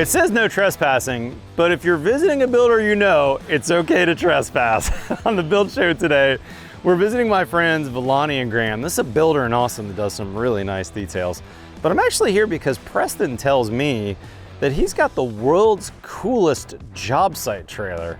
It says no trespassing, but if you're visiting a builder you know, it's okay to trespass. On the build show today, we're visiting my friends Villani and Graham. This is a builder in Austin that does some really nice details. But I'm actually here because Preston tells me that he's got the world's coolest job site trailer.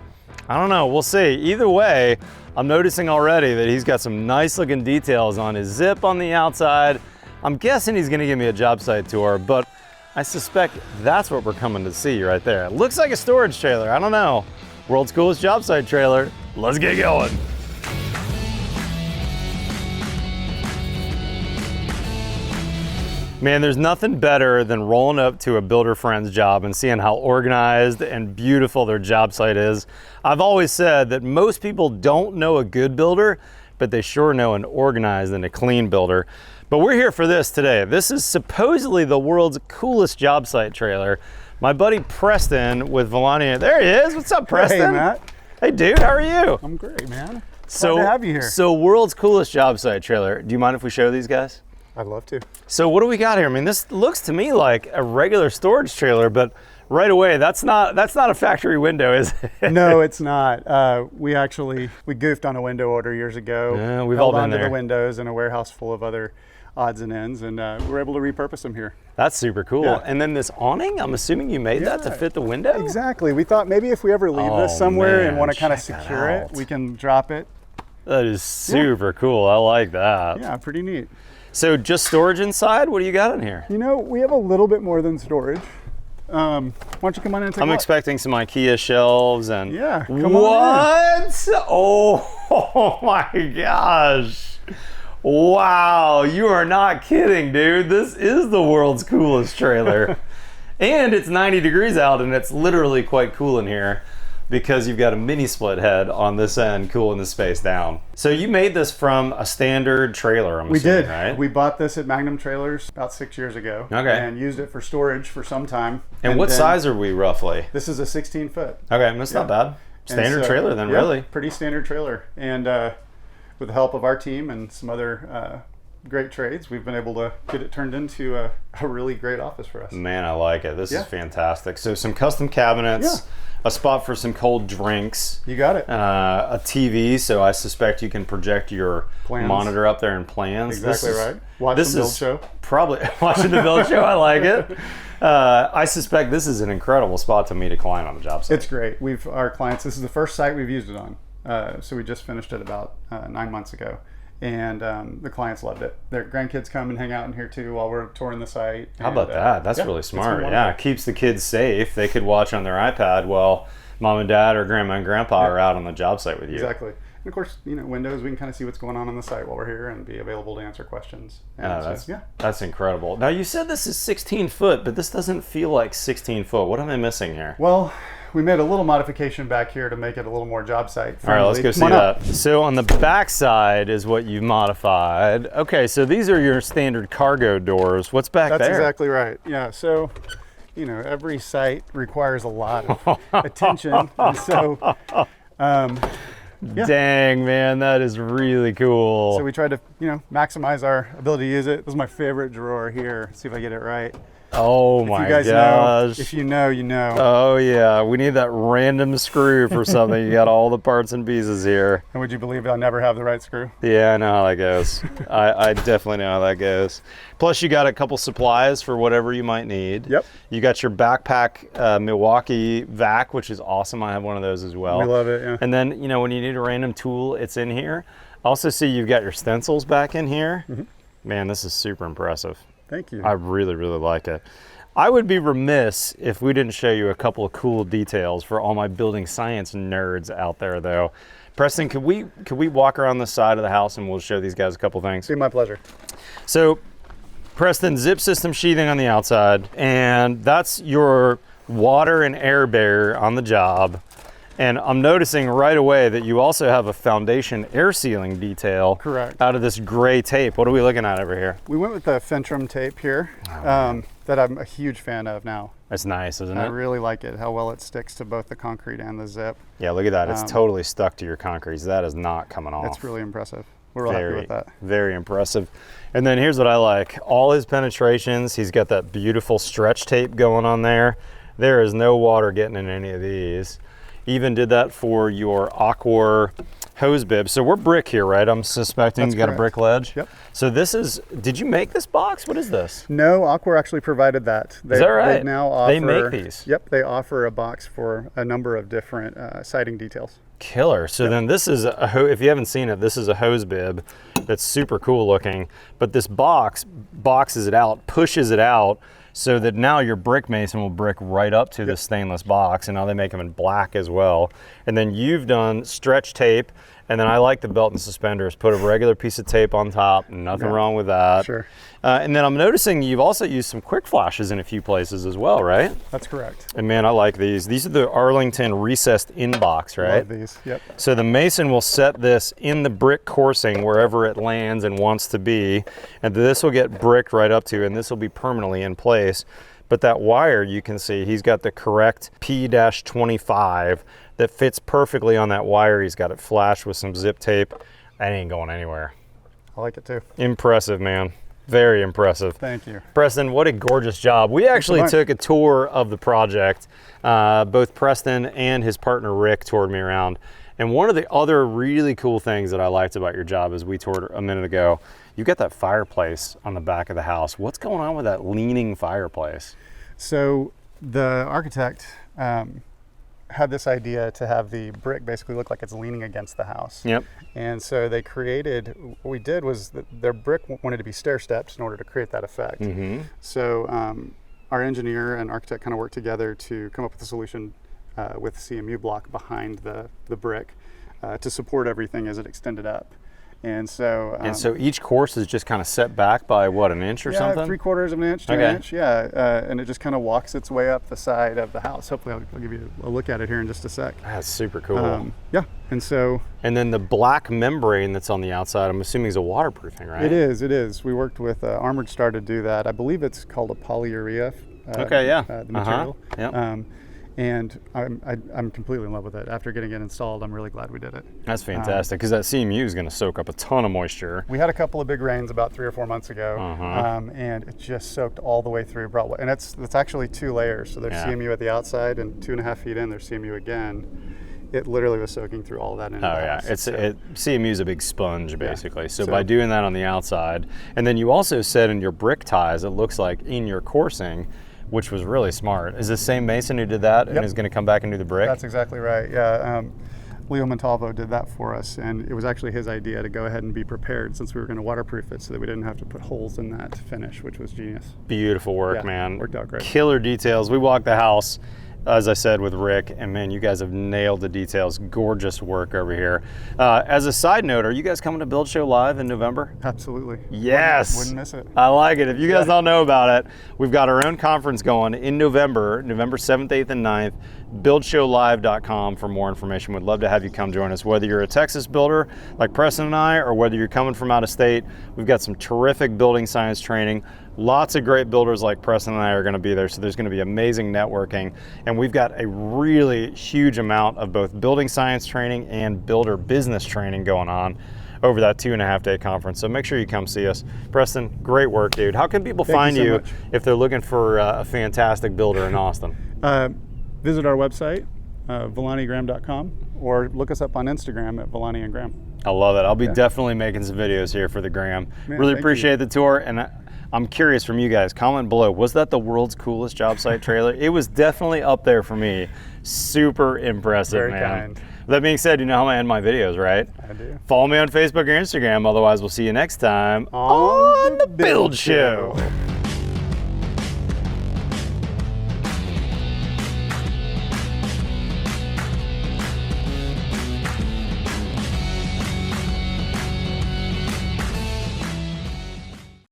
I don't know, we'll see. Either way, I'm noticing already that he's got some nice looking details on his zip on the outside. I'm guessing he's gonna give me a job site tour, but I suspect that's what we're coming to see right there. It looks like a storage trailer, I don't know. World's coolest job site trailer. Let's get going. Man, there's nothing better than rolling up to a builder friend's job and seeing how organized and beautiful their job site is. I've always said that most people don't know a good builder, but they sure know an organized and a clean builder. But we're here for this today. This is supposedly the world's coolest job site trailer. My buddy Preston with Villani, there he is. What's up, Preston? Hey, Matt. Hey, dude, how are you? I'm great, man. Glad to have you here. So world's coolest job site trailer. Do you mind if we show these guys? I'd love to. So what do we got here? I mean, this looks to me like a regular storage trailer, but right away, that's not a factory window, is it? No, it's not. We goofed on a window order years ago. Yeah, we've all been there. The windows in a warehouse full of other odds and ends, and we're able to repurpose them here. That's super cool. Yeah. And then this awning, I'm assuming you made that to fit the window? Exactly. We thought maybe if we ever leave this somewhere and want to kind of check secure that out. it, we can drop it. That is super cool. I like that. Yeah, pretty neat. So just storage inside? What do you got in here? You know, we have a little bit more than storage. Why don't you come on in and take a look? I'm expecting some IKEA shelves and... Yeah, come on in. Oh my gosh. Wow, you are not kidding, dude. This is the world's coolest trailer. And it's 90 degrees out and it's literally quite cool in here because you've got a mini split head on this end cooling the space down. So you made this from a standard trailer, I'm assuming, right? We bought this at Magnum Trailers about 6 years ago. Okay. And used it for storage for some time. And what size are we roughly? This is a 16 foot. Okay, that's not bad. Standard trailer then, really. Pretty standard trailer. And with the help of our team and some other great trades, we've been able to get it turned into a really great office for us. Man, I like it. This is fantastic. So some custom cabinets, a spot for some cold drinks. You got it. A TV, so I suspect you can project your plans. Monitor up there and plans. Exactly right. Watch the build show. Probably watching the build show. I like it. I suspect this is an incredible spot to meet a client on the job site. It's great. Our clients, this is the first site we've used it on. So we just finished it about 9 months ago. And the clients loved it. Their grandkids come and hang out in here too while we're touring the site. How about that? That's really smart. Yeah, it keeps the kids safe. They could watch on their iPad while mom and dad or grandma and grandpa are out on the job site with you. Exactly. And of course, you know, windows, we can kind of see what's going on the site while we're here and be available to answer questions. And that's incredible. Now you said this is 16 foot, but this doesn't feel like 16 foot. What am I missing here? Well, we made a little modification back here to make it a little more job site friendly. All right, let's go see that. So on the back side is what you've modified. Okay, so these are your standard cargo doors. What's back there? That's exactly right. Yeah, so, you know, every site requires a lot of attention. And so, dang, man, that is really cool. So we tried to, you know, maximize our ability to use it. This is my favorite drawer here. Let's see if I get it right. Oh my gosh. If you know, you know. Oh yeah, we need that random screw for something. You got all the parts and pieces here. And would you believe I'll never have the right screw? Yeah, I know how that goes. I definitely know how that goes. Plus you got a couple supplies for whatever you might need. Yep. You got your backpack Milwaukee vac, which is awesome. I have one of those as well. We love it, yeah. And then, you know, when you need a random tool, it's in here. I also see you've got your stencils back in here. Mm-hmm. Man, this is super impressive. Thank you. I really, really like it. I would be remiss if we didn't show you a couple of cool details for all my building science nerds out there, though. Preston, could we walk around the side of the house and we'll show these guys a couple things? Be my pleasure. So, Preston, zip system sheathing on the outside, and that's your water and air barrier on the job. And I'm noticing right away that you also have a foundation air sealing detail. Correct. Out of this gray tape. What are we looking at over here? We went with the Fentrum tape here that I'm a huge fan of now. It's nice, isn't it? I really like it, how well it sticks to both the concrete and the zip. Yeah, look at that. It's totally stuck to your concrete. So that is not coming off. It's really impressive. We're real happy with that. Very impressive. And then here's what I like. All his penetrations, he's got that beautiful stretch tape going on there. There is no water getting in any of these. Even did that for your Aqua hose bib. So we're brick here, right? I'm suspecting you got a brick ledge. Yep. So this is, did you make this box? What is this? No, Aqua actually provided that. Is that right? They now offer, they make these? Yep, they offer a box for a number of different siding details. Killer. So then this is, if you haven't seen it, this is a hose bib that's super cool looking. But this box boxes it out, pushes it out, so that now your brick mason will brick right up to the stainless box, and now they make them in black as well. And then you've done stretch tape, and then I like the belt and suspenders. Put a regular piece of tape on top, nothing wrong with that. Sure. And then I'm noticing you've also used some quick flashes in a few places as well, right? That's correct. And man, I like these. These are the Arlington recessed in box, right? Love these, yep. So the mason will set this in the brick coursing wherever it lands and wants to be, and this will get bricked right up to, and this will be permanently in place. But that wire, you can see, he's got the correct P-25 that fits perfectly on that wire. He's got it flashed with some zip tape. That ain't going anywhere. I like it too. Impressive, man. Very impressive. Thank you. Preston, what a gorgeous job. We actually took a tour of the project. Both Preston and his partner Rick toured me around. And one of the other really cool things that I liked about your job, as we toured a minute ago, you got that fireplace on the back of the house. What's going on with that leaning fireplace? So the architect had this idea to have the brick basically look like it's leaning against the house. Yep. And so they created, what we did was that their brick wanted to be stair steps in order to create that effect. Mm-hmm. So our engineer and architect kind of worked together to come up with a solution with CMU block behind the brick to support everything as it extended up. And so each course is just kind of set back by what, an inch or something? 3/4 of an inch to an inch, and it just kind of walks its way up the side of the house. Hopefully I'll give you a look at it here in just a sec. That's super cool. Yeah, and then the black membrane that's on the outside, I'm assuming is a waterproofing, right? It is. We worked with Armored Star to do that. I believe it's called a polyurea. The material. Yep. And I'm completely in love with it. After getting it installed, I'm really glad we did it. That's fantastic, because that CMU is going to soak up a ton of moisture. We had a couple of big rains about 3 or 4 months ago, and it just soaked all the way through. And it's actually 2 layers. So there's CMU at the outside, and 2.5 feet in, there's CMU again. It literally was soaking through all of that in the house. CMU is a big sponge, basically. So by doing that on the outside, and then you also said in your brick ties, it looks like in your coursing, which was really smart. Is the same mason who did that and is going to come back and do the brick? That's exactly right. Yeah, Leo Montalvo did that for us, and it was actually his idea to go ahead and be prepared since we were going to waterproof it so that we didn't have to put holes in that finish, which was genius. Beautiful work, man. Worked out great. Killer details. We walked the house, as I said, with Rick, and man, you guys have nailed the details. Gorgeous work over here. As a side note, are you guys coming to Build Show Live in November? Absolutely. Yes. Wouldn't miss it. I like it. If you guys don't know about it, we've got our own conference going in November 7th, 8th, and 9th. BuildShowLive.com for more information. We'd love to have you come join us. Whether you're a Texas builder like Preston and I, or whether you're coming from out of state, we've got some terrific building science training. Lots of great builders like Preston and I are going to be there, so there's going to be amazing networking. And we've got a really huge amount of both building science training and builder business training going on over that 2.5-day conference. So make sure you come see us. Preston, great work, dude. How can people find you if they're looking for a fantastic builder in Austin? Visit our website, VillaniandGraham.com, or look us up on Instagram at Villani and Graham. I love it. I'll be definitely making some videos here for the Graham. Man, really appreciate the tour, and I'm curious from you guys, comment below, was that the world's coolest job site trailer? It was definitely up there for me. Super impressive, Very man. kind. That being said, you know how I end my videos, right? I do. Follow me on Facebook or Instagram, otherwise we'll see you next time on the Build Show.